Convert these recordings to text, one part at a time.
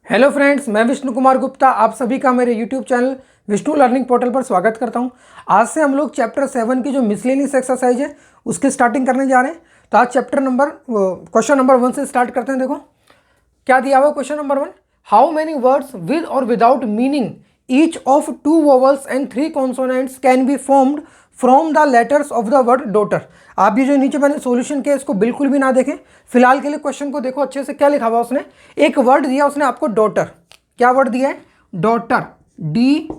Hello friends, मैं विष्णु कुमार गुप्ता आप सभी का मेरे YouTube channel Vishnu learning portal पर स्वागत करता हूं। आज से हम लोग चैप्टर 7 की जो मिसलेनियस एक्सरसाइज है उसकी स्टार्टिंग करने जा रहे हैं। तो आज क्वेश्चन नंबर 1 से स्टार्ट करते हैं। देखो क्या दिया हुआ question number 1। How many words with और without meaning each of 2 vowels and 3 consonants can be formed from the letters of the word daughter. आप ये जो नीचे मैंने सॉल्यूशन किया इसको बिल्कुल भी ना देखें, फिलहाल के लिए क्वेश्चन को देखो अच्छे से। क्या लिखा हुआ उसने, एक वर्ड दिया उसने आपको डॉटर। क्या वर्ड दिया है? डॉटर, DAUGHTER,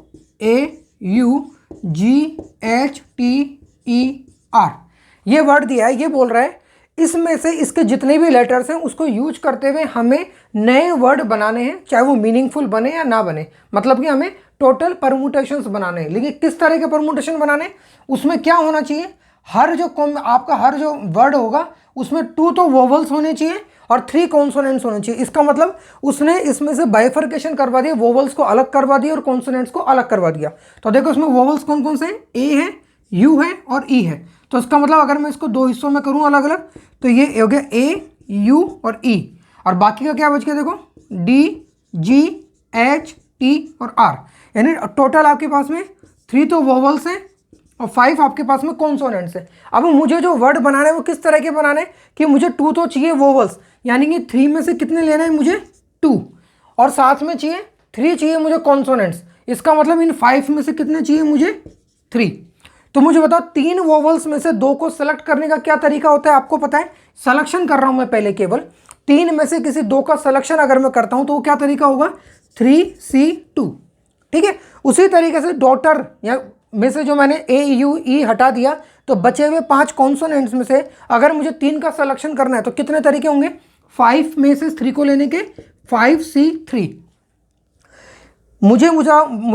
ये वर्ड दिया है। ये बोल रहा है इसमें से इसके जितने भी लेटर्स हैं उसको यूज करते हुए हमें नए वर्ड बनाने हैं, चाहे वो मीनिंगफुल बने या ना बने। मतलब कि हमें टोटल परमुटेशंस बनाने हैं। लेकिन किस तरह के परमुटेशन बनाने, उसमें क्या होना चाहिए, हर जो वर्ड होगा उसमें 2 तो वोवल्स होने चाहिए और 3 कॉन्सोनेंट्स होने चाहिए। इसका मतलब उसने इसमें से बाइफर्केशन करवा दिया, वोवल्स को अलग करवा दिया और कॉन्सोनेंट्स को अलग करवा दिया। तो देखो इसमें वोवल्स कौन कौन से हैं, ए है, यू है और ई है। तो इसका मतलब अगर मैं इसको 2 हिस्सों में करूं अलग अलग, तो ये हो गया ए, यू और ई, और बाकी का क्या बच गया देखो, डी, जी, एच, टी और आर। यानी टोटल आपके पास में 3 तो वोवल्स हैं और 5 आपके पास में कॉन्सोनेंट्स हैं। अब मुझे जो वर्ड बनाना है वो किस तरह के बनाने हैं कि मुझे 2 तो चाहिए वोवल्स, यानी कि 3 में से कितने लेना है मुझे, 2, और साथ में चाहिए 3 चाहिए मुझे कॉन्सोनेंट्स। इसका मतलब इन 5 में से कितने चाहिए मुझे, 3। तो मुझे बताओ 3 वोवल्स में से 2 को सेलेक्ट करने का क्या तरीका होता है, आपको पता है। सिलेक्शन कर रहा हूं मैं पहले, केवल 3 में से किसी 2 का सिलेक्शन अगर मैं करता हूं तो वो क्या तरीका होगा, 3C2। ठीक है, उसी तरीके से डॉटर या में से जो मैंने ए, यू, ई हटा दिया, तो बचे हुए 5 कॉन्सोनेंट्स में से अगर मुझे 3 का सिलेक्शन करना है तो कितने तरीके होंगे, 5 में से 3 को लेने के, 5C3। मुझे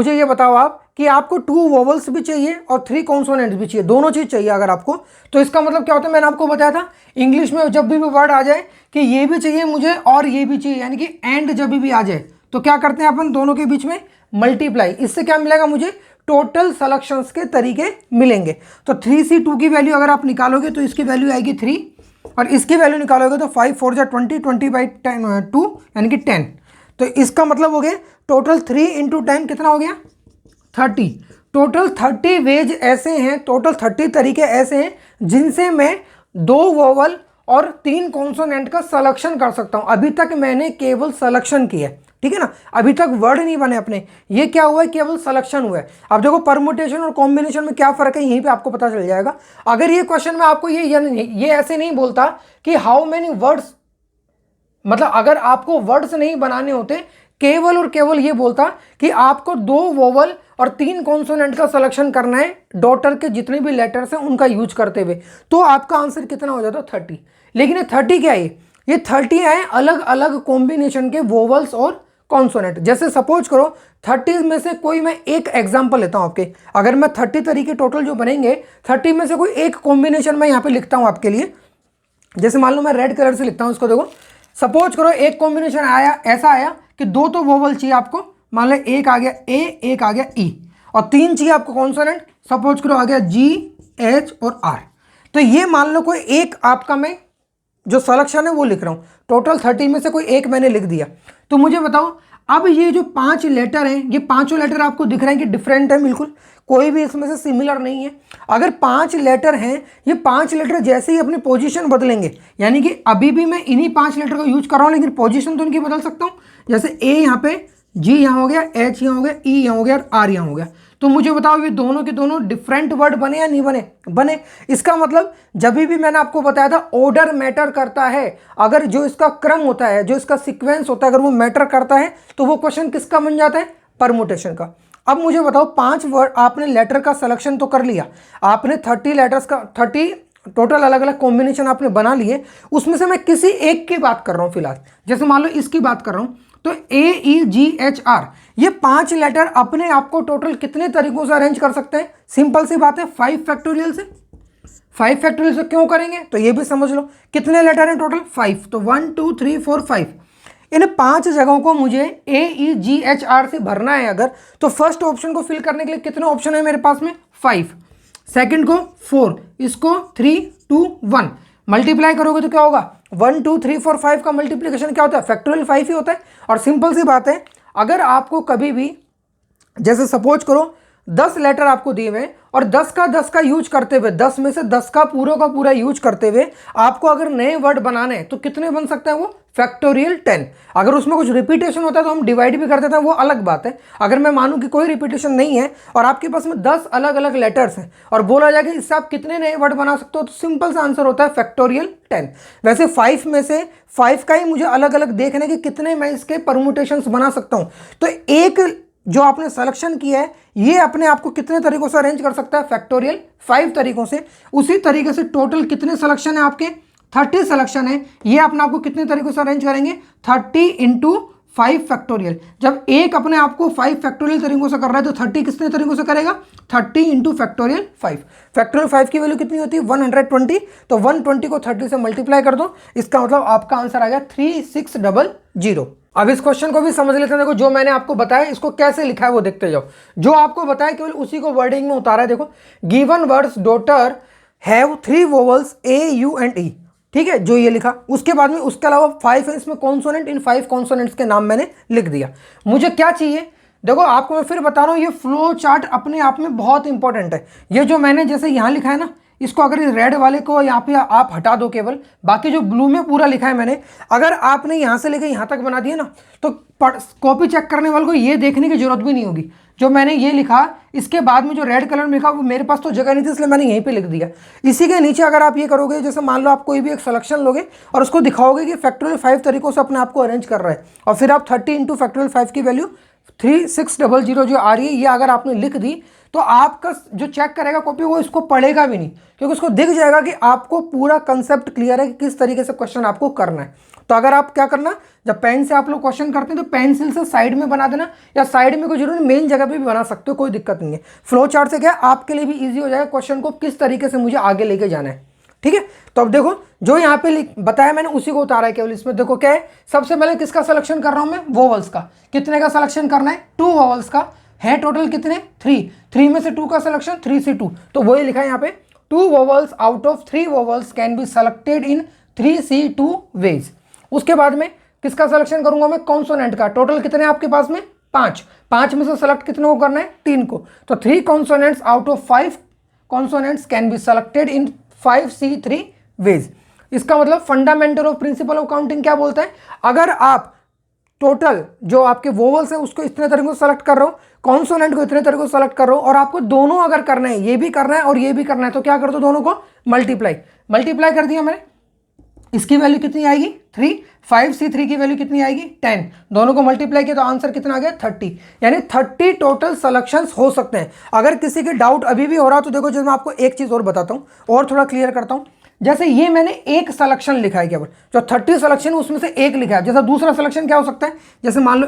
ये बताओ आप कि आपको 2 वोवल्स भी चाहिए और 3 कॉन्सोनेंट्स भी चाहिए, दोनों चीज चाहिए अगर आपको। तो इसका मतलब क्या होता है, मैंने आपको बताया था इंग्लिश में जब भी वर्ड आ जाए कि ये भी चाहिए मुझे और ये भी चाहिए, यानी कि एंड जब भी आ जाए तो क्या करते हैं अपन, दोनों के बीच में मल्टीप्लाई। इससे क्या मिलेगा मुझे, टोटल सिलेक्शंस के तरीके मिलेंगे। तो 3C2 की वैल्यू अगर आप निकालोगे तो इसकी वैल्यू आएगी 3, और इसकी वैल्यू निकालोगे तो 5 4 जा 20, 20/2 यानी कि 10। तो इसका मतलब हो गया टोटल 3 × 10 कितना हो गया, 30। टोटल 30 वेज ऐसे हैं, टोटल 30 तरीके ऐसे हैं जिनसे मैं 2 वोवल और 3 कॉन्सोनेंट का सिलेक्शन कर सकता हूं। अभी तक मैंने केवल सिलेक्शन किया है, ठीक है ना, अभी तक वर्ड नहीं बने अपने। ये क्या हुआ है, केवल सिलेक्शन हुआ है। अब देखो परमुटेशन और कॉम्बिनेशन में क्या फर्क है, यहीं पे आपको पता चल जाएगा। अगर ये क्वेश्चन में आपको ये ऐसे नहीं बोलता कि हाउ मेनी वर्ड्स, मतलब अगर आपको वर्ड्स नहीं बनाने होते, केवल और केवल ये बोलता कि आपको 2 वोवल और 3 कॉन्सोनेंट का सिलेक्शन करना है डॉटर के जितने भी लेटर्स हैं उनका यूज करते हुए, तो आपका आंसर कितना हो जाता, 30। लेकिन ये 30 क्या है, ये 30 है अलग अलग कॉम्बिनेशन के वोवल्स और कॉन्सोनेंट। जैसे सपोज करो 30 में से कोई, मैं एक एग्जांपल लेता हूं आपके, अगर मैं 30 तरीके टोटल जो बनेंगे, 30 में से कोई एक कॉम्बिनेशन मैं यहां पे लिखता हूं आपके लिए। जैसे मान लो मैं रेड कलर से लिखता हूं इसको, देखो सपोज करो एक कॉम्बिनेशन आया, ऐसा आया कि 2 तो वोवल चाहिए आपको, मान लो एक आ गया ए, एक आ गया ई, और 3 चाहिए आपको कॉन्सोनेंट, सपोज करो आ गया जी, एच और आर। तो ये मान लो कोई एक आपका मैं जो सिलेक्शन है वो लिख रहा हूं, टोटल 30 में से कोई एक मैंने लिख दिया। तो मुझे बताओ अब ये जो 5 लेटर हैं, ये पांचों लेटर आपको दिख रहे हैं कि डिफरेंट है, बिल्कुल कोई भी इसमें से सिमिलर नहीं है। अगर 5 लेटर हैं, ये 5 लेटर जैसे ही अपनी पोजीशन बदलेंगे, यानी कि अभी भी मैं इन्हीं 5 लेटर का यूज कर रहा हूं लेकिन पोजीशन तो इनकी बदल सकता हूं। जैसे ए यहाँ पे, जी यहाँ हो गया, एच यहाँ हो गया, ई यहाँ हो गया और आर यहाँ हो गया। तो मुझे बताओ ये दोनों के दोनों डिफरेंट वर्ड बने या नहीं बने, बने। इसका मतलब जब भी मैंने आपको बताया था ऑर्डर मैटर करता है। अगर जो इसका क्रम होता है, जो इसका सीक्वेंस होता है, अगर वो मैटर करता है तो वो क्वेश्चन किसका बन जाता है, परमुटेशन का। अब मुझे बताओ 5 वर्ड आपने लेटर का सिलेक्शन तो कर लिया, आपने 30 लेटर्स का 30 टोटल अलग अलग कॉम्बिनेशन आपने बना लिए, उसमें से मैं किसी एक की बात कर रहा हूं फिलहाल। जैसे मान लो इसकी बात कर रहा हूं, तो AEGHR, ये 5 लेटर अपने आप को टोटल कितने तरीकों से अरेंज कर सकते हैं, सिंपल सी बात है 5 फैक्टोरियल से। 5 फैक्टोरियल से क्यों करेंगे, तो ये भी समझ लो कितने लेटर हैं टोटल, 5। तो 1 2 3 4 5, इन 5 जगहों को मुझे AEGHR से भरना है अगर, तो फर्स्ट ऑप्शन को फिल करने के लिए कितने ऑप्शन है मेरे पास में, 5, सेकंड को 4, इसको 3 2 1, मल्टीप्लाई करोगे तो क्या होगा 1 2 3 4 5 का मल्टीप्लिकेशन क्या होता है, फैक्टोरियल 5 ही होता है। और सिंपल सी बात है, अगर आपको कभी भी जैसे सपोज करो 10 लेटर आपको दिए हुए और 10 का यूज करते हुए, 10 में से 10 का पूरा यूज करते हुए आपको अगर नए वर्ड बनाने हैं तो कितने बन सकते हैं वो, फैक्टोरियल 10। अगर उसमें कुछ रिपीटेशन होता है तो हम डिवाइड भी कर देते हैं, वो अलग बात है। अगर मैं मानूं कि कोई रिपीटेशन नहीं है और आपके पास में 10 अलग अलग लेटर्स हैं और बोला जाए कि इससे आप कितने नए वर्ड बना सकते हो, तो सिंपल सा आंसर होता है फैक्टोरियल 10। वैसे 5 में से 5 का ही मुझे अलग अलग देखना है कि कितने मैं इसके परमुटेशंस बना सकता हूं। तो एक जो आपने सिलेक्शन किया है ये अपने आप को कितने तरीकों से अरेंज कर सकता है, फैक्टोरियल 5 तरीकों से। उसी तरीके से टोटल कितने सिलेक्शन है आपके, 30 सिलेक्शन है। ये अपने आप को कितने तरीकों से अरेंज करेंगे, 30 इंटू 5 फैक्टोरियल। जब एक अपने आप को 5 फैक्टोरियल तरीकों से कर रहा है तो 30 कितने तरीकों से करेगा, 30 इंटू फैक्टोरियल 5। फैक्टोरियल 5 की वैल्यू कितनी होती है, 120। तो 120 को 30 से मल्टीप्लाई कर दो, इसका मतलब आपका आंसर आ गया 3600। अब इस क्वेश्चन को भी समझ लेते हैं। देखो जो मैंने आपको बताया इसको कैसे लिखा है वो देखते जाओ। जो आपको बताया केवल उसी को वर्डिंग में उतारा है। देखो given words daughter have 3 vowels A U and E, ठीक है, जो ये लिखा। उसके बाद में उसके अलावा 5 है इसमें कॉन्सोनेंट, इन 5 कॉन्सोनेंट्स के नाम मैंने लिख दिया। मुझे क्या चाहिए, देखो आपको मैं फिर बता रहा हूँ, ये फ्लो चार्ट अपने आप में बहुत इंपॉर्टेंट है। ये जो मैंने जैसे यहाँ लिखा है ना, इसको अगर इस रेड वाले को यहाँ पे आप हटा दो केवल, बाकी जो ब्लू में पूरा लिखा है मैंने, अगर आपने यहाँ से लेकर यहाँ तक बना दिया ना तो कॉपी चेक करने वाले को ये देखने की जरूरत भी नहीं होगी। जो मैंने ये लिखा इसके बाद में जो रेड कलर में लिखा वो मेरे पास तो जगह नहीं थी, इसलिए मैंने यहीं पे लिख दिया। इसी के नीचे अगर आप ये करोगे, जैसे मान लो आप कोई भी एक सिलेक्शन लोगे और उसको दिखाओगे कि फैक्टोरियल 5 तरीकों से अपने आप को अरेंज कर रहा है, और फिर आप 30 इंटू फैक्टोरियल 5 की वैल्यू 3600 जो आ रही है ये अगर आपने लिख दी तो आपका जो चेक करेगा कॉपी वो इसको पढ़ेगा भी नहीं, क्योंकि उसको दिख जाएगा कि आपको पूरा कंसेप्ट क्लियर है कि किस तरीके से क्वेश्चन आपको करना है। तो अगर आप क्या करना, जब पेन से आप लोग क्वेश्चन करते हैं तो पेंसिल से साइड में बना देना, या साइड में कोई जरूरी मेन जगह पे भी बना सकते हो, कोई दिक्कत नहीं है। फ्लो चार्ट से क्या आपके लिए भी ईजी हो जाएगा क्वेश्चन को किस तरीके से मुझे आगे लेके जाना है, ठीक है। तो अब देखो जो यहाँ पे बताया मैंने उसी को उतारा है केवल। इसमें देखो क्या है, सबसे पहले किसका सिलेक्शन कर रहा हूं मैं, वोवल्स का। कितने का सिलेक्शन करना है, 2 वोवल्स का है। टोटल कितने, 3 में से 2 का सिलेक्शन, 3 से 2, तो वही लिखा है यहाँ पे 2 vowels out of 3 vowels can be selected in 3C2 ways. उसके बाद में किसका सिलेक्शन करूंगा मैं, कॉन्सोनेंट का। टोटल कितने आपके पास में, 5 में से सेलेक्ट कितने को करना है, 3 को। तो 3 consonants out of 5 consonants can be selected in 5C3 ways. इसका मतलब fundamental of principle of counting क्या बोलता है, अगर आप टोटल जो आपके वोवल्स है उसको इतने तरीकों से सेलेक्ट कर रहे हो, कॉन्सोनेंट को इतने तरीकों से सेलेक्ट कर रहे हो, और आपको दोनों अगर करना है, ये भी करना है और ये भी करना है, तो क्या कर दो, दोनों को मल्टीप्लाई कर दिया मैंने। इसकी वैल्यू कितनी आएगी, 3, 5C3 की वैल्यू कितनी आएगी, 10। दोनों को मल्टीप्लाई किया तो आंसर कितना आ गया, 30। यानी 30 टोटल सिलेक्शंस हो सकते हैं। अगर किसी के डाउट अभी भी हो रहा तो देखो, जब मैं आपको एक चीज़ और बताता हूँ और थोड़ा क्लियर करता हूँ। जैसे ये मैंने एक सिलेक्शन लिखा है केवल, जो 30 सिलेक्शन उसमें से एक लिखा है। जैसा दूसरा सिलेक्शन क्या हो सकता है, जैसे मान लो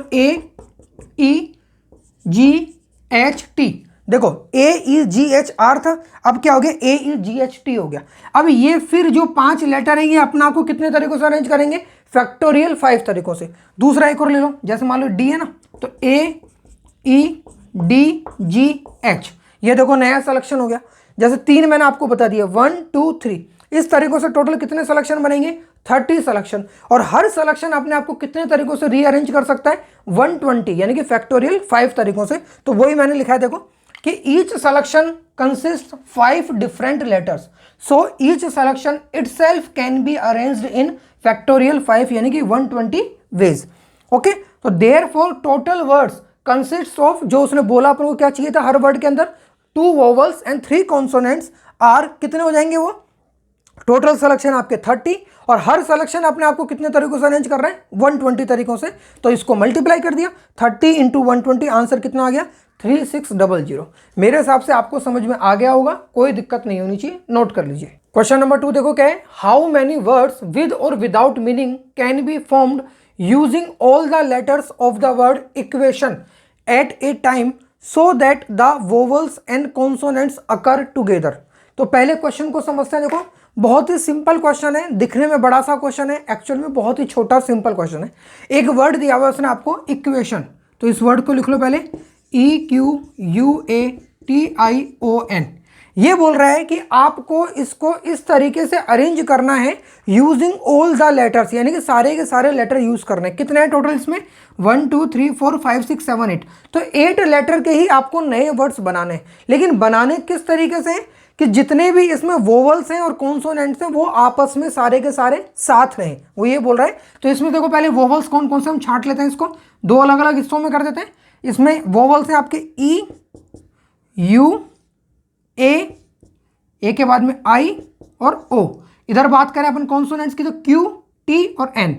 AEGHT, देखो AEGH R था, अब क्या हो गया, AEGHT हो गया। अब ये फिर जो 5 लेटर है ये अपना आपको कितने तरीकों से अरेंज करेंगे, फैक्टोरियल 5 तरीकों से। दूसरा एक और ले लो, जैसे मान लो D है ना, तो AEDGH, ये देखो नया सिलेक्शन हो गया। जैसे 3 मैंने आपको बता दिया, 1 2 3, इस तरीकों से टोटल कितने सिलेक्शन बनेंगे, 30 सिलेक्शन। और हर सिलेक्शन अपने आप को कितने तरीकों से रीअरेंज कर सकता है, 120, यानी कि फैक्टोरियल 5 तरीकों से। तो वही मैंने लिखा है देखो कि each selection consist 5 different letters, so each selection itself can be arranged in factorial 5, यानी कि 120 वेज। ओके, तो therefore total words consist of, जो उसने बोला अपन को क्या चाहिए था, हर वर्ड के अंदर 2 वोवल्स एंड 3 कॉन्सोनेंट्स आर, कितने हो जाएंगे वो, टोटल सिलेक्शन आपके 30, और हर सिलेक्शन अपने आपको कितने तरीकों से अरेंज कर रहे हैं, 120 तरीकों से। तो इसको मल्टीप्लाई कर दिया, 30 इंटू 120, आंसर कितना आ गया, 3600। मेरे हिसाब से आपको समझ में आ गया होगा, कोई दिक्कत नहीं होनी चाहिए, नोट कर लीजिए। क्वेश्चन नंबर 2 देखो क्या है, हाउ मेनी वर्ड्स विद और without meaning can be formed using all the letters of the word equation at a time so that the vowels and consonants occur together. तो पहले question को समझते हैं। देखो बहुत ही सिंपल क्वेश्चन है, दिखने में बड़ा सा क्वेश्चन है, एक्चुअल में बहुत ही छोटा सिंपल क्वेश्चन है। एक वर्ड दिया हुआ है उसने आपको, इक्वेशन, तो इस वर्ड को लिख लो पहले, EQUATION। ये बोल रहा है कि आपको इसको इस तरीके से अरेंज करना है यूजिंग ऑल द लेटर्स, यानी कि सारे के सारे लेटर यूज करने हैं। कितने हैं टोटल इसमें? 1 2 3 4 5 6 7 8, तो 8 लेटर के ही आपको नए वर्ड्स बनाने हैं। लेकिन बनाने किस तरीके से कि जितने भी इसमें वोवल्स हैं और कॉन्सोनेंट्स हैं वो आपस में सारे के सारे साथ रहें, वो ये बोल रहा है। तो इसमें देखो पहले वोवल्स कौन कौन से हम छांट लेते हैं, इसको दो अलग अलग हिस्सों में कर देते हैं। इसमें वोवल्स हैं आपके ई, यू, ए के बाद में आई और ओ। इधर बात करें अपन कॉन्सोनेंट्स की तो क्यू, टी और एन,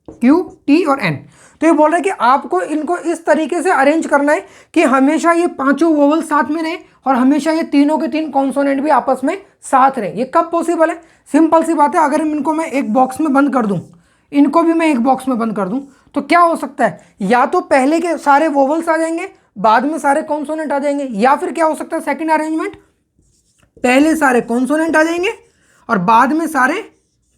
क्यू, टी और एन। तो ये बोल रहे हैं कि आपको इनको इस तरीके से अरेंज करना है कि हमेशा ये पांचों वोवल साथ में रहे और हमेशा ये तीनों के तीन कॉन्सोनेंट भी आपस में साथ रहे। ये कब पॉसिबल है? सिंपल सी बात है, अगर इनको मैं एक बॉक्स में बंद कर दूं, इनको भी मैं एक बॉक्स में बंद कर दूं, तो क्या हो सकता है? या तो पहले के सारे वोवल्स आ जाएंगे, बाद में सारे कॉन्सोनेंट आ जाएंगे, या फिर क्या हो सकता है सेकंड अरेंजमेंट, पहले सारे कॉन्सोनेंट आ जाएंगे और बाद में सारे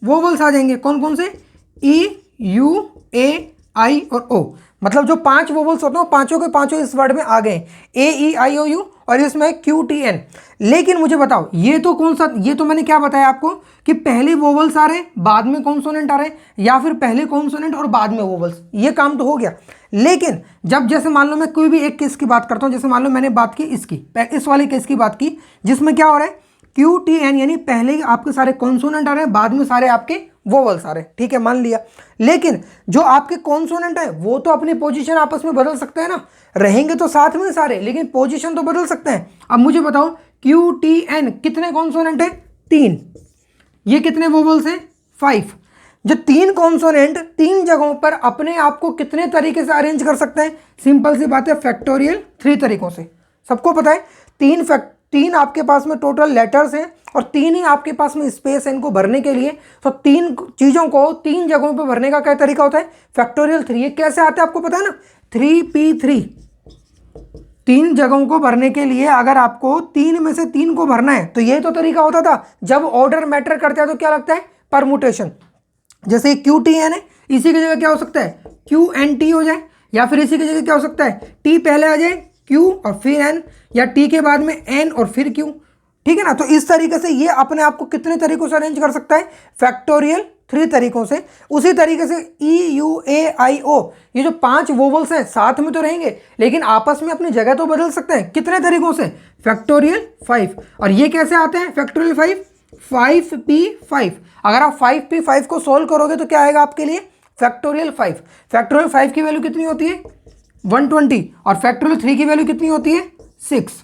वोवल्स आ जाएंगे। कौन कौन से? ई, यू, ए, आई और ओ। मतलब जो 5 वोवल्स होते हैं वो पांचों के पांचों इस वर्ड में आ गए, ए, ई, आई, ओ, यू, और इसमें क्यू, टी, एन। लेकिन मुझे बताओ ये तो कौन सा, ये तो मैंने क्या बताया आपको कि पहले वोवल्स आ रहे बाद में कॉन्सोनेंट आ रहे, या फिर पहले कॉन्सोनेंट और बाद में वोवल्स, ये काम तो हो गया। लेकिन जब जैसे मान लो मैं कोई भी एक केस की बात करता हूं, जैसे मान लो मैंने बात की इसकी, इस वाले केस की बात की, जिसमें क्या हो रहा है क्यू, टी, एन, यानी पहले आपके सारे कॉन्सोनेंट आ रहे हैं, बाद में सारे आपके वोवल्स आ रहे हैं, ठीक है मान लिया। लेकिन जो आपके कॉन्सोनेंट है वो तो अपनी पोजीशन आपस में बदल सकते हैं ना, रहेंगे तो साथ में सारे, लेकिन पोजीशन तो बदल सकते हैं। अब मुझे बताओ क्यू, टी, एन कितने कॉन्सोनेंट है? 3। ये कितने वोवल्स हैं? 5। जो 3 कॉन्सोनेंट 3 जगहों पर अपने आप को कितने तरीके से अरेंज कर सकते हैं? सिंपल सी बात है, फैक्टोरियल 3 तरीकों से। सबको पता है 3 आपके पास में टोटल लेटर्स हैं और 3 ही आपके पास में स्पेस है इनको भरने के लिए। तो 3 चीज़ों को 3 जगहों पे भरने का क्या तरीका होता है? फैक्टोरियल 3। ये कैसे आता है आपको पता है ना? 3p3। 3 जगहों को भरने के लिए अगर आपको 3 में से 3 को भरना है तो ये तो तरीका होता था। जब ऑर्डर मैटर करता है तो क्या लगता है? परमुटेशन। जैसे क्यू, टी, एन है, इसी की जगह क्या हो सकता है? क्यू, एन, टी हो जाए, या फिर इसी की जगह क्या हो सकता है? टी पहले आ जाए, क्यू और फिर एन, या टी के बाद में एन और फिर क्यू, ठीक है ना। तो इस तरीके से ये अपने आप को कितने तरीकों से अरेंज कर सकता है? फैक्टोरियल 3 तरीकों से। उसी तरीके से ई, यू, ए, आई, ओ, ये जो 5 वोवल्स हैं साथ में तो रहेंगे लेकिन आपस में अपनी जगह तो बदल सकते हैं। कितने तरीकों से? फैक्टोरियल 5। और ये कैसे आते हैं फैक्टोरियल 5? 5p5। अगर आप 5p5 को सोल्व करोगे तो क्या आएगा आपके लिए? फैक्टोरियल 5। फैक्टोरियल 5 की वैल्यू कितनी होती है? 120। और फैक्टोरियल 3 की वैल्यू कितनी होती है? 6।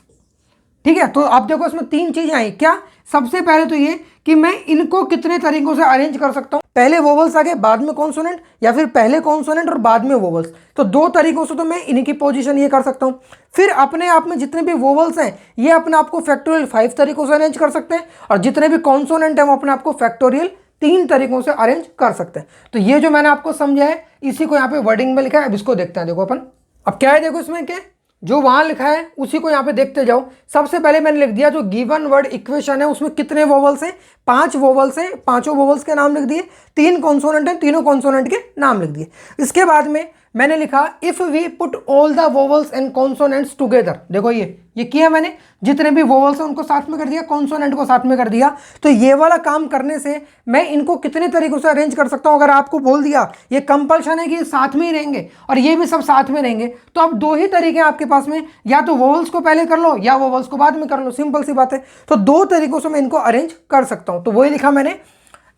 ठीक है, तो आप देखो इसमें 3 चीजें आई। क्या? सबसे पहले तो ये कि मैं इनको कितने तरीकों से अरेंज कर सकता हूं, पहले वोवल्स आगे बाद में कॉन्सोनेंट, या फिर पहले कॉन्सोनेंट और बाद में वोवल्स। तो 2 तरीकों से तो मैं इनकी पोजीशन ये कर सकता हूं। फिर अपने आप में जितने भी वोवल्स हैं ये अपने आप को फैक्टोरियल 5 तरीकों से अरेंज कर सकते हैं, और जितने भी कॉन्सोनेंट हैं वो अपने आप को फैक्टोरियल 3 तरीकों से अरेंज कर सकते हैं। तो ये जो मैंने आपको समझाया है इसी को यहाँ पे वर्डिंग में लिखा है। अब इसको देखते हैं। देखो अपन अब क्या है, देखो इसमें क्या जो वहां लिखा है उसी को यहाँ पे देखते जाओ। सबसे पहले मैंने लिख दिया जो गिवन वर्ड इक्वेशन है उसमें कितने वोवल्स हैं? 5 वोवल्स हैं, 5 वोवल्स के नाम लिख दिए। 3 कॉन्सोनेंट हैं, तीनों कॉन्सोनेंट के नाम लिख दिए। इसके बाद में मैंने लिखा if we put all the vowels and consonants together. देखो ये किया मैंने, जितने भी वोवल्स हैं उनको साथ में कर दिया, कॉन्सोनेंट को साथ में कर दिया। तो ये वाला काम करने से मैं इनको कितने तरीकों से अरेंज कर सकता हूं? अगर आपको बोल दिया ये कंपल्शन है कि साथ में ही रहेंगे और ये भी सब साथ में रहेंगे, तो अब 2 ही तरीके हैं आपके पास में, या तो वोवल्स को पहले कर लो या वोवल्स को बाद में कर लो। सिंपल सी बात है। तो 2 तरीकों से मैं इनको अरेंज कर सकता हूं। तो वही लिखा मैंने,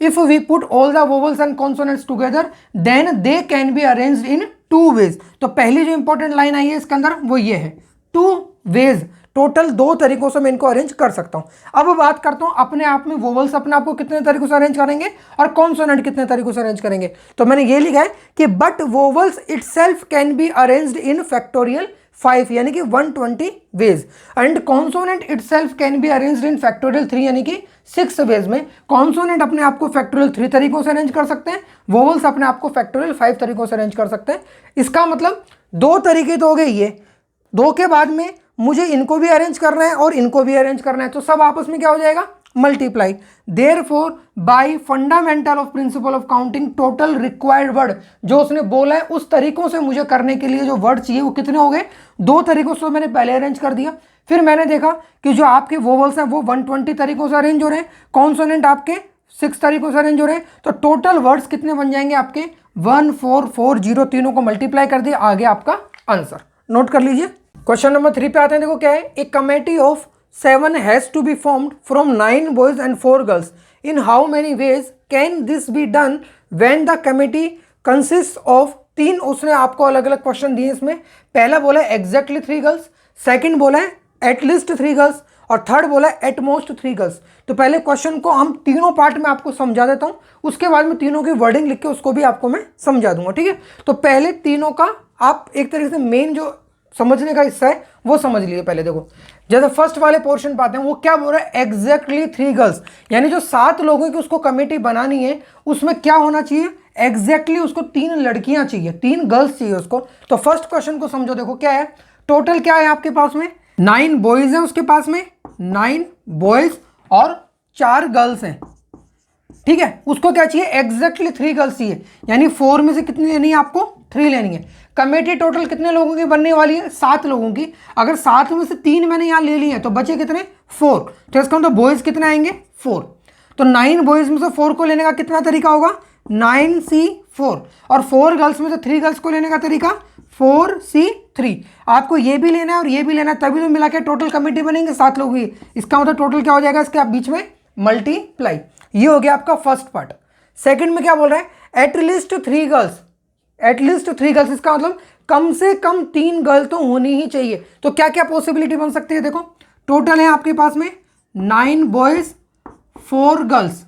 if we put all the vowels and consonants together then they can be arranged in 2 ways. तो पहली जो इंपॉर्टेंट लाइन आई है इसके अंदर वो ये है, 2 वेज। टोटल 2 तरीकों से मैं इनको अरेंज कर सकता हूं। अब बात करता हूं अपने आप में वोवल्स अपने आप को कितने तरीकों से अरेंज करेंगे और कॉन्सोनेंट कितने तरीकों से अरेंज करेंगे। तो मैंने ये लिखा है कि but vowels itself can be arranged in factorial 5 यानी कि 120 ways, and consonant itself can be arranged in factorial 3 यानी कि 6 वेज में। कॉन्सोनेंट अपने आप को फैक्टोरियल 3 तरीकों से अरेंज कर सकते हैं, वोवल्स अपने आप को फैक्टोरियल 5 तरीकों से अरेंज कर सकते हैं। इसका मतलब 2 तरीके तो हो गए। ये 2 के बाद में मुझे इनको भी अरेंज करना है और इनको भी अरेंज करना है, तो सब आपस में क्या हो जाएगा? Multiply. Therefore by fundamental of principle of counting total required word, जो उसने बोला है उस तरीकों से मुझे करने के लिए जो वर्ड चाहिए वो कितने हो गए, 2 तरीकों से मैंने पहले अरेंज कर दिया। फिर मैंने देखा कि जो आपके वोवल्स हैं वो 120 तरीकों से अरेंज हो रहे हैं, कॉन्सोनेंट आपके 6 तरीकों से अरेंज हो रहे हैं, तो टोटल वर्ड्स कितने बन जाएंगे आपके 1440, तीनों को मल्टीप्लाई कर दिया, आगे आपका आंसर। नोट कर लीजिए। क्वेश्चन नंबर 3 पे आते हैं। देखो क्या है, a committee of 7 has to be formed from 9 boys and 4 girls, in how many ways can this be done when the committee consist of, 3 उसने आपको अलग अलग क्वेश्चन दिए इसमें। पहला बोला है एग्जैक्टली 3 गर्ल्स, सेकंड बोला है एटलीस्ट 3 गर्ल्स, और थर्ड बोला है एट मोस्ट 3 गर्ल्स। तो पहले क्वेश्चन को हम तीनों पार्ट में आपको समझा देता हूं, उसके बाद में तीनों की वर्डिंग लिख के उसको भी आपको मैं समझा दूंगा, ठीक है। तो पहले तीनों का आप एक तरीके से मेन जो समझने का हिस्सा है वो समझ लिए। पहले देखो, जैसे फर्स्ट वाले पोर्शन पे आते हैं, वो क्या बोल रहा है, एग्जैक्टली 3 गर्ल्स, यानी जो 7 लोगों की उसको कमेटी बनानी है उसमें क्या होना चाहिए, एग्जैक्टली उसको 3 लड़कियां चाहिए, 3 गर्ल्स चाहिए उसको। तो फर्स्ट क्वेश्चन को समझो। देखो क्या है, टोटल क्या है आपके पास में, 9 बॉयज है उसके पास में, 9 बॉयज और 4 गर्ल्स हैं, ठीक है। उसको क्या चाहिए, एग्जैक्टली 3 गर्ल्स चाहिए, यानी 4 में से कितनी लेनी है आपको, 3 लेनी है। कमेटी टोटल कितने लोगों की बनने वाली है, 7 लोगों की। अगर 7 में से 3 मैंने यहाँ ले ली है तो बचे कितने, 4। तो इसका मतलब बॉयज कितने आएंगे, 4। तो 9 बॉयज में से 4 को लेने का कितना तरीका होगा, 9C4, और 4 गर्ल्स में से 3 गर्ल्स को लेने का तरीका 4C3। आपको ये भी लेना है और ये भी लेना है, तभी तो मिला के टोटल कमेटी बनेंगे 7 लोगों की। इसका मतलब टोटल क्या हो जाएगा, इसके आप बीच में मल्टीप्लाई। ये हो गया आपका फर्स्ट पार्ट। सेकंड में क्या बोल रहा है, एटलीस्ट 3 गर्ल्स, एटलीस्ट 3 गर्ल्स, इसका मतलब कम से कम 3 गर्ल तो होनी ही चाहिए। तो क्या क्या पॉसिबिलिटी बन सकती है, देखो टोटल है आपके पास में 9 बॉयज 4 गर्ल्स,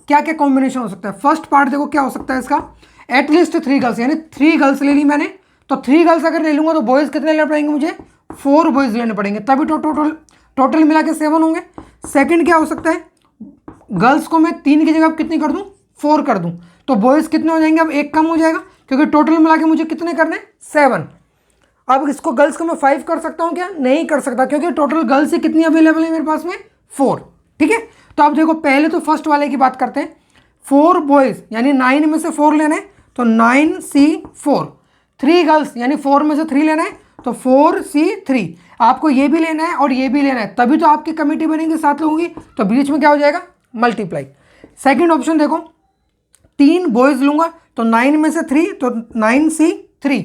क्या क्या कॉम्बिनेशन हो सकता है। फर्स्ट पार्ट देखो क्या हो सकता है इसका, एटलीस्ट 3 गर्ल्स, यानी 3 गर्ल्स ले ली मैंने, तो 3 गर्ल्स अगर ले लूंगा तो बॉयज कितने लेने पड़ेंगे मुझे, 4 बॉयज लेने पड़ेंगे, तभी तो टोटल मिला के 7 होंगे। सेकंड क्या हो सकता है, गर्ल्स को मैं 3 की जगह कितनी कर दूं, 4 कर दूं, तो बॉयज कितने हो जाएंगे, अब 1 कम हो जाएगा, क्योंकि टोटल मिला के मुझे कितने करने, 7। अब इसको गर्ल्स को मैं 5 कर सकता हूं क्या, नहीं कर सकता, क्योंकि टोटल गर्ल्स ही कितनी अवेलेबल है मेरे पास में, 4, ठीक है। तो अब देखो पहले तो फर्स्ट वाले की बात करते हैं, 4 बॉयज यानी 9 में से 4 लेना है, तो 9C4, 3 गर्ल्स यानी 4 में से 3 लेना है, तो 4C3। आपको ये भी लेना है और ये भी लेना है, तभी तो आपकी कमेटी बनेगी 7 लोगों की, तो बीच में क्या हो जाएगा, मल्टीप्लाई। सेकंड ऑप्शन देखो, 3 बॉयज लूंगा तो 9 में से 3, तो 9C3,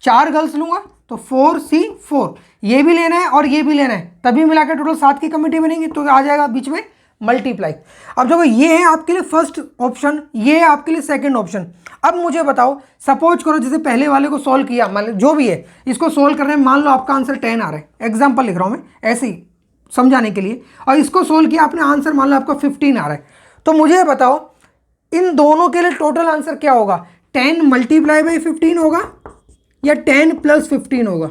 4 गर्ल्स लूंगा तो 4C4, ये भी लेना है और ये भी लेना है, तभी मिलाकर टोटल 7 की कमेटी बनेगी, तो आ जाएगा बीच में मल्टीप्लाई। अब देखो ये है आपके लिए फर्स्ट ऑप्शन, ये है आपके लिए सेकंड ऑप्शन। अब मुझे बताओ, सपोज करो जैसे पहले वाले को सोल्व किया, मान लो जो भी है इसको सोल्व करने में मान लो आपका आंसर 10 आ रहा है, एग्जाम्पल लिख रहा हूं मैं ऐसे ही समझाने के लिए, और इसको सोल्व किया आपने, आंसर मान लो आपका 15 आ रहा है। तो मुझे बताओ इन दोनों के लिए टोटल आंसर क्या होगा, 10 मल्टीप्लाई बाई 15 होगा या 10 प्लस 15 होगा।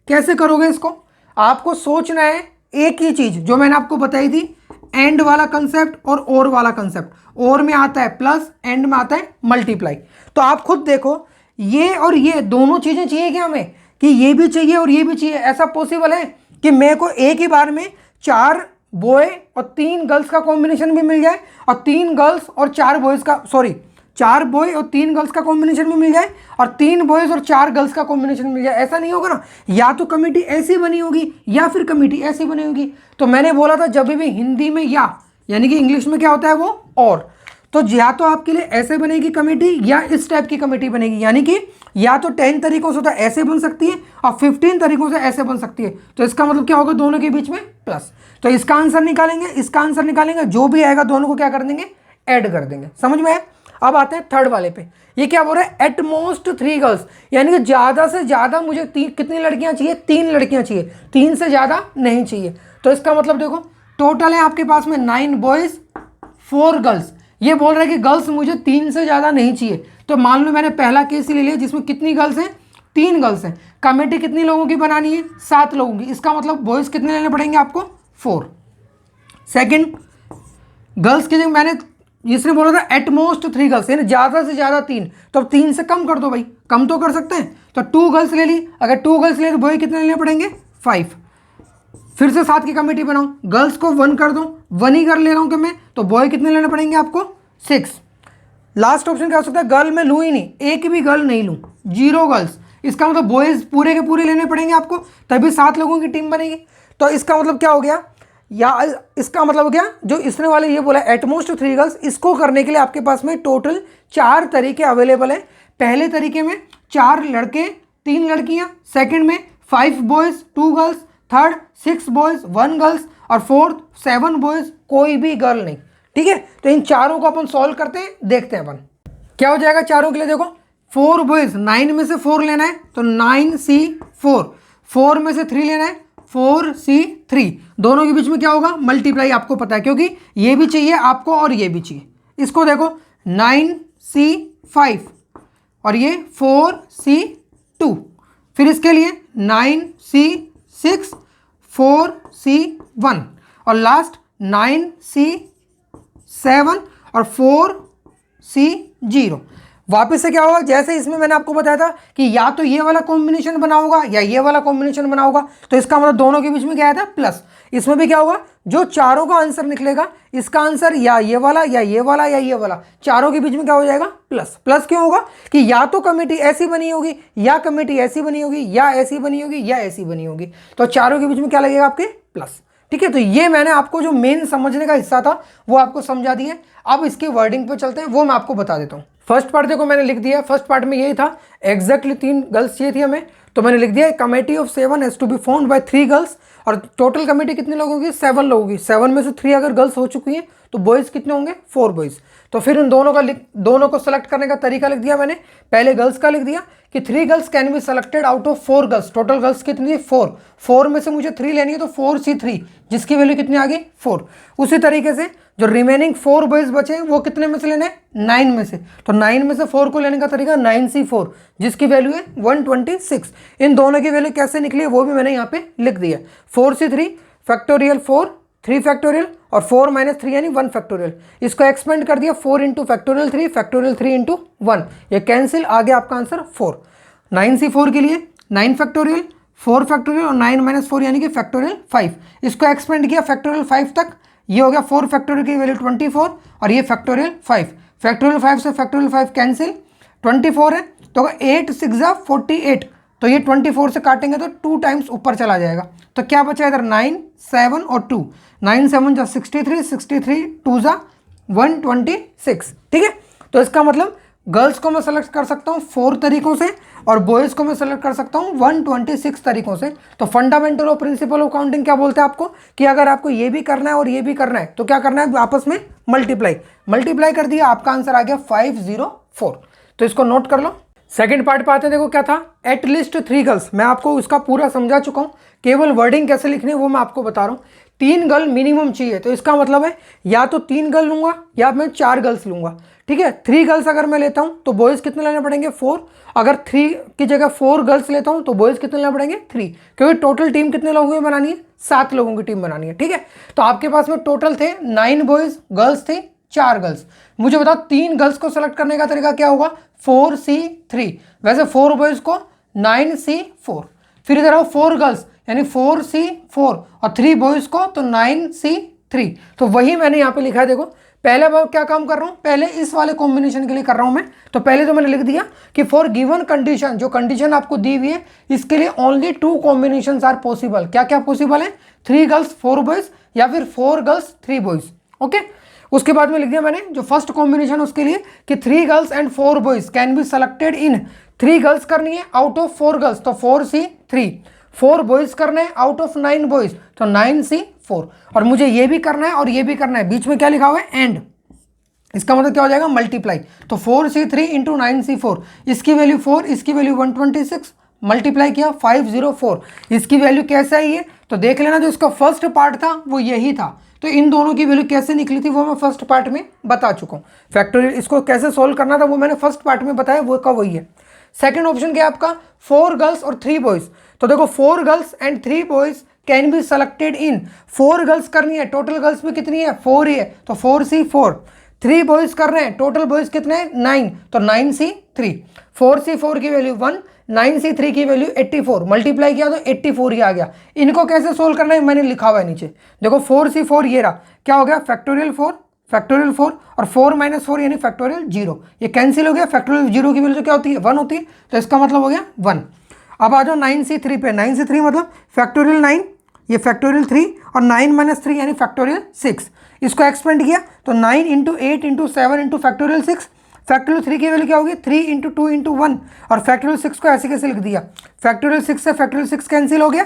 कैसे करोगे इसको, आपको सोचना है एक ही चीज जो मैंने आपको बताई थी, एंड वाला कंसेप्ट और वाला कंसेप्ट। और में आता है प्लस, एंड में आता है मल्टीप्लाई। तो आप खुद देखो, ये और ये दोनों चीजें चाहिए क्या हमें, कि ये भी चाहिए और ये भी चाहिए। ऐसा पॉसिबल है कि मेरे को एक ही बार में 4 बॉय और 3 गर्ल्स का कॉम्बिनेशन भी मिल जाए, और 3 गर्ल्स और 4 बॉयज का, सॉरी 4 बॉय और 3 गर्ल्स का कॉम्बिनेशन भी मिल जाए, और 3 बॉयज और 4 गर्ल्स का कॉम्बिनेशन मिल जाए। ऐसा नहीं होगा ना, या तो कमेटी ऐसी बनी होगी या फिर कमेटी ऐसी बनी होगी। तो मैंने बोला था जब भी हिंदी में या, यानी कि इंग्लिश में क्या होता है वो और, तो या तो आपके लिए ऐसे बनेगी कमेटी या इस टाइप की कमेटी बनेगी, यानी कि या तो 10 तरीकों से तो ऐसे बन सकती है और 15 तरीकों से ऐसे बन सकती है। तो इसका मतलब क्या होगा, दोनों के बीच में प्लस। तो इसका आंसर निकालेंगे, इसका आंसर निकालेंगे, जो भी आएगा दोनों को क्या कर देंगे, ऐड कर देंगे। समझ में आया। अब आते हैं थर्ड वाले पे, ये क्या बोल रहा है, एट मोस्ट 3 गर्ल्स, यानी कि ज्यादा से ज्यादा मुझे कितनी लड़कियां चाहिए, 3 लड़कियां चाहिए, 3 से ज्यादा नहीं चाहिए। तो इसका मतलब देखो टोटल है आपके पास में 9 बॉयज 4 गर्ल्स, ये बोल रहा है कि गर्ल्स मुझे 3 से ज्यादा नहीं चाहिए। तो मान लो मैंने पहला केस ही ले लिया जिसमें कितनी गर्ल्स हैं, 3 गर्ल्स हैं। कमेटी कितनी लोगों की बनानी है, 7 लोगों की। इसका मतलब बॉयज कितने लेने पड़ेंगे आपको, 4। सेकंड गर्ल्स की जगह मैंने, इसने बोला था एट मोस्ट 3 गर्ल्स, यानी ज्यादा से ज्यादा 3, तो अब 3 से कम कर दो भाई, कम तो कर सकते हैं। तो 2 गर्ल्स ले ली, अगर 2 गर्ल्स ले तो बॉय कितने लेने पड़ेंगे, 5। फिर से 7 की कमेटी बनाओ, गर्ल्स को 1 कर दो, 1 ही गर्ल ले रहा हूँ क्या मैं, तो बॉय कितने लेने पड़ेंगे आपको 6। लास्ट ऑप्शन क्या हो सकता है, गर्ल मैं लूँ ही नहीं, एक भी गर्ल नहीं लूँ, 0 गर्ल्स। इसका मतलब बॉयज़ पूरे के पूरे लेने पड़ेंगे आपको, तभी 7 लोगों की टीम बनेगी। तो इसका मतलब क्या हो गया, या इसका मतलब हो गया जो इसने वाले ये बोला एटमोस्ट 3 गर्ल्स, इसको करने के लिए आपके पास में टोटल 4 तरीके अवेलेबल है। पहले तरीके में 4 लड़के 3 लड़कियां, सेकंड में 5 boys 2 girls, third 6 boys 1 girls, और फोर्थ 7 बॉयज़ कोई भी गर्ल नहीं। ठीक है, तो इन चारों को अपन सॉल्व करते हैं, देखते हैं अपन क्या हो जाएगा चारों के लिए। देखो 4 बॉयज़ 9 में से 4 लेना है तो 9C4, 4 में से 3 लेना है 4C3, दोनों के बीच में क्या होगा मल्टीप्लाई, आपको पता है क्योंकि ये भी चाहिए आपको और ये भी चाहिए। इसको देखो 9C5 और ये 4C2, फिर इसके लिए 9C6 4C1 और लास्ट 9C7 और 4C0। वापस से क्या होगा, जैसे इसमें मैंने आपको बताया था कि या तो ये वाला कॉम्बिनेशन बना होगा या ये वाला कॉम्बिनेशन बना होगा, तो इसका मतलब दोनों के बीच में क्या आया था प्लस। इसमें भी क्या होगा, जो चारों का आंसर निकलेगा इसका आंसर या ये वाला या ये वाला या ये वाला, चारों के बीच में क्या हो जाएगा प्लस। प्लस क्यों होगा कि या तो कमेटी ऐसी बनी होगी या कमेटी ऐसी बनी होगी या ऐसी बनी होगी या ऐसी बनी होगी, तो चारों के बीच में क्या लगेगा आपके प्लस। ठीक है, तो ये मैंने आपको जो मेन समझने का हिस्सा था वो आपको समझा दिया। अब इसकी वर्डिंग पे चलते हैं, वो मैं आपको बता देता हूँ। फर्स्ट पार्ट देखो मैंने लिख दिया, फर्स्ट पार्ट में यही था एग्जैक्टली 3 गर्ल्स चाहिए थी हमें, तो मैंने लिख दिया committee of 7 has to be formed by 3 girls, और टोटल कमेटी कितने लोगों की 7 लोगों की। 7 में से 3 अगर गर्ल्स हो चुकी हैं तो बॉयज़ कितने होंगे 4 बॉयज़। तो फिर उन दोनों को सेलेक्ट करने का तरीका लिख दिया मैंने। पहले गर्ल्स का लिख दिया कि 3 girls can be selected out of 4 girls, total girls कितनी है 4 में से मुझे 3 लेनी है तो 4C3 जिसकी वैल्यू कितनी आ गई 4। उसी तरीके से जो रिमेनिंग 4 बॉयज़ बचे हैं वो कितने में से लेने हैं 9 में से, तो 9 में से 4 को लेने का तरीका 9C4 जिसकी वैल्यू है 126। इन दोनों की वैल्यू कैसे निकली है वो भी मैंने यहाँ पे लिख दिया। 4C3 फैक्टोरियल 4 3 फैक्टोरियल और 4 - 3 यानी 1 फैक्टोरियल। इसको एक्सपेंड कर दिया 4 इंटू फैक्टोरियल 3 इंटू 1, ये कैंसिल, आ गया आपका आंसर 4। 9C4 के लिए 9 फैक्टोरियल 4 फैक्टोरियल और 9 - 4 यानी कि फैक्टोरियल 5। इसको एक्सपेंड किया फैक्टोरियल 5 तक, ये हो गया 4 फैक्टोरियल की वैल्यू 24 और ये फैक्टोरियल 5। फैक्टोरियल 5 से फैक्टोरियल 5 कैंसिल, 24 है तो 8 6 48, तो ये 24 से काटेंगे तो 2 टाइम्स ऊपर चला जाएगा, तो क्या बचा इधर 9 7 और 2, 9 7 जा 63 63 2 जा 126। ठीक है, तो इसका मतलब गर्ल्स को मैं सेलेक्ट कर सकता हूँ 4 तरीकों से और बॉयज़ को मैं सेलेक्ट कर सकता हूँ 126 तरीकों से। तो फंडामेंटल और प्रिंसिपल ऑफ काउंटिंग क्या बोलते हैं आपको कि अगर आपको ये भी करना है और ये भी करना है तो क्या करना है, आपस में मल्टीप्लाई कर दिया, आपका आंसर आ गया 504। तो इसको नोट कर लो। सेकंड पार्ट पे आते हैं, देखो क्या था एटलीस्ट 3 गर्ल्स, मैं आपको उसका पूरा समझा चुका हूँ, केवल वर्डिंग कैसे लिखनी है वो मैं आपको बता रहा हूँ। 3 गर्ल मिनिमम चाहिए, तो इसका मतलब है या तो 3 गर्ल लूंगा या मैं 4 गर्ल्स लूंगा। ठीक है, 3 गर्ल्स अगर मैं लेता हूँ तो बॉयज़ कितने लेने पड़ेंगे 4, अगर 3 की जगह 4 गर्ल्स लेता हूँ तो बॉयज़ कितने लेने पड़ेंगे 3, क्योंकि टोटल टीम कितने लोगों की बनानी है 7 लोगों की टीम बनानी है। ठीक है, तो आपके पास में टोटल थे 9 बॉयज़, गर्ल्स थे 4 गर्ल्स। मुझे बताओ 3 गर्ल्स को सेलेक्ट करने का तरीका क्या होगा 4C3, वैसे 4 बॉयज़ को 9C4, फिर इधर आओ 4 गर्ल्स यानी 4C4 और 3 बॉयज़ को तो 9C3, तो वही मैंने यहाँ पे लिखा है। देखो पहले मैं क्या काम कर रहा हूँ, पहले इस वाले कॉम्बिनेशन के लिए कर रहा हूँ मैं, तो पहले तो मैंने लिख दिया कि फॉर गिवन कंडीशन, जो कंडीशन आपको दी हुई है इसके लिए ओनली 2 कॉम्बिनेशंस आर पॉसिबल। क्या क्या पॉसिबल है, 3 गर्ल्स 4 बॉयज़ या फिर 4 गर्ल्स 3 बॉयज़। ओके, उसके बाद में लिख दिया मैंने जो फर्स्ट कॉम्बिनेशन उसके लिए कि 3 girls and 4 boys can be selected in, 3 girls करनी है आउट ऑफ 4 गर्ल्स तो 4C3, 4 बॉयज़ करना है आउट ऑफ 9 बॉयज़ तो 9C4, और मुझे ये भी करना है और ये भी करना है, बीच में क्या लिखा हुआ है एंड, इसका मतलब क्या हो जाएगा मल्टीप्लाई, तो 4C3 इंटू 9C4, इसकी वैल्यू 4 इसकी वैल्यू 126, मल्टीप्लाई किया 504। इसकी वैल्यू कैसे आई है तो देख लेना, जो इसका फर्स्ट पार्ट था वो यही था, तो इन दोनों की वैल्यू कैसे निकली थी वो मैं फर्स्ट पार्ट में बता चुका हूँ। फैक्टोरियल इसको कैसे सोल्व करना था वो मैंने फर्स्ट पार्ट में बताया, वो का वही है। सेकंड ऑप्शन क्या है आपका 4 गर्ल्स और 3 बॉयज़, तो देखो 4 girls and 3 boys can be selected in, 4 girls करनी है, टोटल गर्ल्स में कितनी है 4 ही है तो 4C4, 3 बॉयज़ कर रहे हैं, टोटल बॉयज़ कितने हैं 9 तो 9C3, 4C4 की वैल्यू 1, 9C3 की वैल्यू 84, मल्टीप्लाई किया तो 84 ही आ गया। इनको कैसे सोल्व करना है मैंने लिखा हुआ है नीचे, देखो 4C4 ये रहा, क्या हो गया फैक्टोरियल 4 और 4 - 4 यानी फैक्टोरियल 0, ये कैंसिल हो गया। फैक्टोरियल 0 की वैल्यू क्या होती है 1 होती है, तो इसका मतलब हो गया 1। अब आ जाओ 9C3 पे, 9C3 मतलब फैक्टोरियल 9, ये फैक्टोरियल 3 और 9 - 3 यानी फैक्टोरियल 6। इसको एक्सपेंड किया तो 9 × 8 × 7 × फैक्टोरियल 6। फैक्टोरियल 3 की वैल्यू क्या होगी 3 × 2 × 1 और फैक्टोरियल 6 को ऐसे कैसे लिख दिया, फैक्टोरियल 6 से फैक्टोरियल 6 कैंसिल हो गया,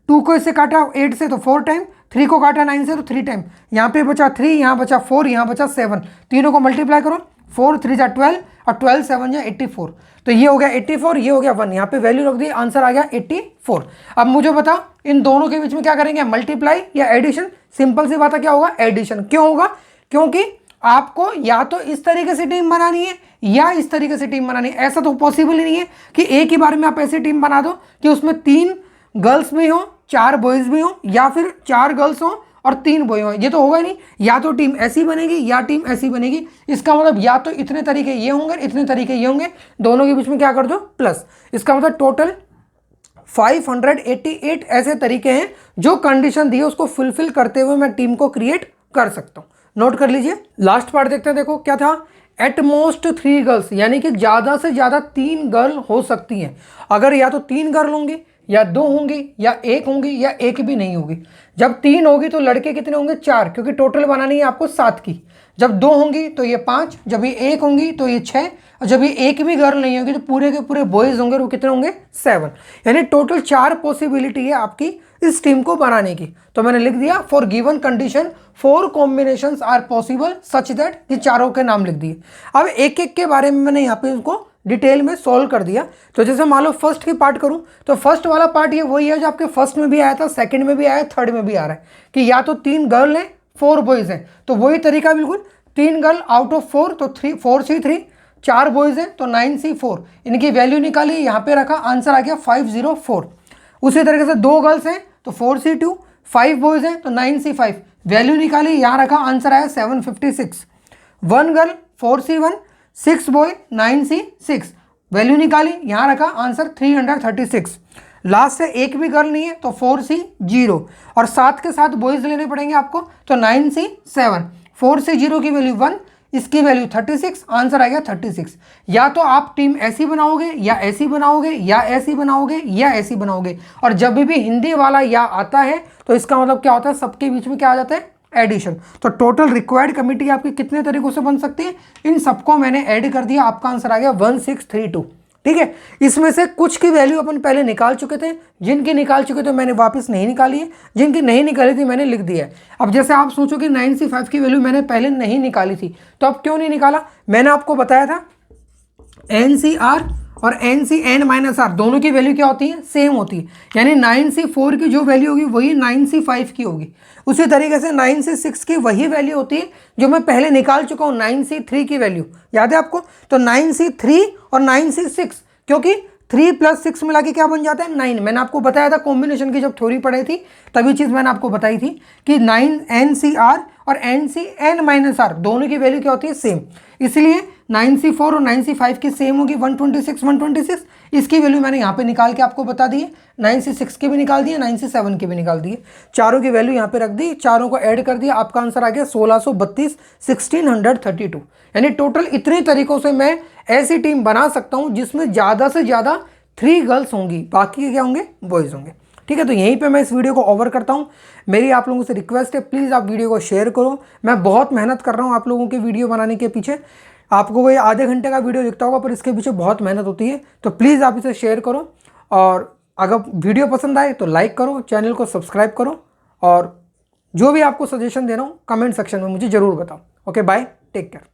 2 को इससे काटा 8 से तो 4 टाइम, 3 को काटा 9 से तो 3 टाइम, यहाँ पे बचा 3, यहाँ बचा 4, यहाँ बचा 7, तीनों को मल्टीप्लाई करो, 4 3 × 12 और 12 7 × 84, तो ये हो गया 84, ये हो गया 1, यहाँ पे वैल्यू रख दी, आंसर आ गया 84। अब मुझे बताओ इन दोनों के बीच में क्या करेंगे, मल्टीप्लाई या एडिशन। सिंपल सी बात है, क्या होगा एडिशन। क्यों होगा, क्योंकि आपको या तो इस तरीके से टीम बनानी है या इस तरीके से टीम बनानी है। ऐसा तो पॉसिबल ही नहीं है कि एक ही बार में आप ऐसी टीम बना दो कि उसमें 3 गर्ल्स भी हो 4 बॉयज़ भी हो, या फिर 4 गर्ल्स हो और 3 बॉय हो, ये तो होगा ही नहीं। या तो टीम ऐसी बनेगी या टीम ऐसी बनेगी। इसका मतलब या तो इतने तरीके ये होंगे, इतने तरीके ये होंगे, दोनों के बीच में क्या कर दो प्लस। इसका मतलब टोटल 588 ऐसे तरीके हैं जो कंडीशन दी है उसको फुलफिल करते हुए मैं टीम को क्रिएट कर सकता हूं। नोट कर लीजिए। लास्ट पार्ट देखते हैं, देखो क्या था, एट मोस्ट 3 गर्ल्स, यानी कि ज़्यादा से ज़्यादा 3 गर्ल हो सकती हैं। अगर या तो 3 गर्ल होंगी या 2 होंगी या 1 होंगी या 1 भी नहीं होगी। जब 3 होगी तो लड़के कितने होंगे 4, क्योंकि टोटल बनानी है आपको 7 की। जब 2 होंगी तो ये 5, जब ये 1 होंगी तो ये 6, और जब ये 1 भी गर्ल नहीं होगी तो पूरे के पूरे बॉयज़ होंगे, वो कितने होंगे 7। यानी टोटल 4 पॉसिबिलिटी है आपकी इस टीम को बनाने की। तो मैंने लिख दिया for given condition 4 combinations are possible such that, ये चारों के नाम लिख दिए। अब एक एक के बारे में मैंने यहाँ पे इसको डिटेल में सॉल्व कर दिया। तो जैसे मान लो फर्स्ट की पार्ट करूं तो फर्स्ट वाला पार्ट ये वही है जो आपके फर्स्ट में भी आया था, सेकंड में भी आया, थर्ड में भी आ रहा है कि या तो 3 गर्ल हैं 4 बॉयज़ हैं, तो वही तरीका बिल्कुल 3 गर्ल आउट ऑफ 4 तो 4C3, 4 बॉयज़ हैं तो 9C4, इनकी वैल्यू निकाली, यहाँ पे रखा, आंसर आ गया 504। उसी तरीके से 2 गर्ल्स हैं तो 4C2, 5 बॉयज़ हैं तो 9C5, वैल्यू निकाली, यहाँ रखा, आंसर आया 756। 1 girl 4C1, 6 boy 9C6, value निकाली, यहाँ रखा, आंसर 336। लास्ट से एक भी गर्ल नहीं है तो 4C0, और 7 के साथ बॉयज़ लेने पड़ेंगे आपको तो 9C7, 4C0 की वैल्यू 1, इसकी वैल्यू 36, आंसर आ गया 36। या तो आप टीम ऐसी बनाओगे या ऐसी बनाओगे या ऐसी बनाओगे या ऐसी बनाओगे, और जब भी हिंदी वाला या आता है तो इसका मतलब क्या होता है, सबके बीच में क्या आ जाता है एडिशन। तो टोटल रिक्वायर्ड कमिटी आपकी कितने तरीकों से बन सकती है, इन सबको मैंने ऐड कर दिया, आपका आंसर आ गया 1632। ठीक है, इसमें से कुछ की वैल्यू अपन पहले निकाल चुके थे, जिनकी निकाल चुके थे मैंने वापस नहीं निकाली है, जिनकी नहीं निकाली थी मैंने लिख दिया है। अब जैसे आप सोचो कि 9C5 की वैल्यू मैंने पहले नहीं निकाली थी, तो अब क्यों नहीं निकाला, मैंने आपको बताया था NCR और NCN-R दोनों की वैल्यू क्या होती है, सेम होती है। यानी 9C4 की जो वैल्यू होगी वही 9C5 की होगी। उसी तरीके से 9C6 की वही वैल्यू होती है जो मैं पहले निकाल चुका हूँ 9C3 की वैल्यू, याद है आपको। तो 9C3 और 9C6, क्योंकि 3 + 6 मिला के क्या बन जाता है 9। मैंने आपको बताया था कॉम्बिनेशन की जब थ्योरी पढ़ाई थी तभी चीज़ मैंने आपको बताई थी कि 9 NCR और NCN-R दोनों की वैल्यू क्या होती है सेम, इसलिए 9C4 और 9C5 की सेम होगी 126। इसकी वैल्यू मैंने यहाँ पे निकाल के आपको बता दी है, 9C6 की भी निकाल दिए, 9C7 की भी निकाल दिए, चारों की वैल्यू यहाँ पे रख दी, चारों को ऐड कर दिया, आपका आंसर आ गया 1632, 1632। यानी टोटल इतने तरीकों से मैं ऐसी टीम बना सकता हूँ जिसमें ज़्यादा से ज़्यादा 3 गर्ल्स होंगी, बाकी क्या होंगे बॉयज़ होंगे। ठीक है, तो यहीं पे मैं इस वीडियो को ओवर करता हूँ। मेरी आप लोगों से रिक्वेस्ट है, प्लीज़ आप वीडियो को शेयर करो। मैं बहुत मेहनत कर रहा हूँ आप लोगों के वीडियो बनाने के पीछे। आपको कोई आधे घंटे का वीडियो दिखता होगा पर इसके पीछे बहुत मेहनत होती है, तो प्लीज़ आप इसे शेयर करो, और अगर वीडियो पसंद आए तो लाइक करो, चैनल को सब्सक्राइब करो, और जो भी आपको सजेशन दे रहा हूँ कमेंट सेक्शन में मुझे ज़रूर बताओ। Okay, bye, take care.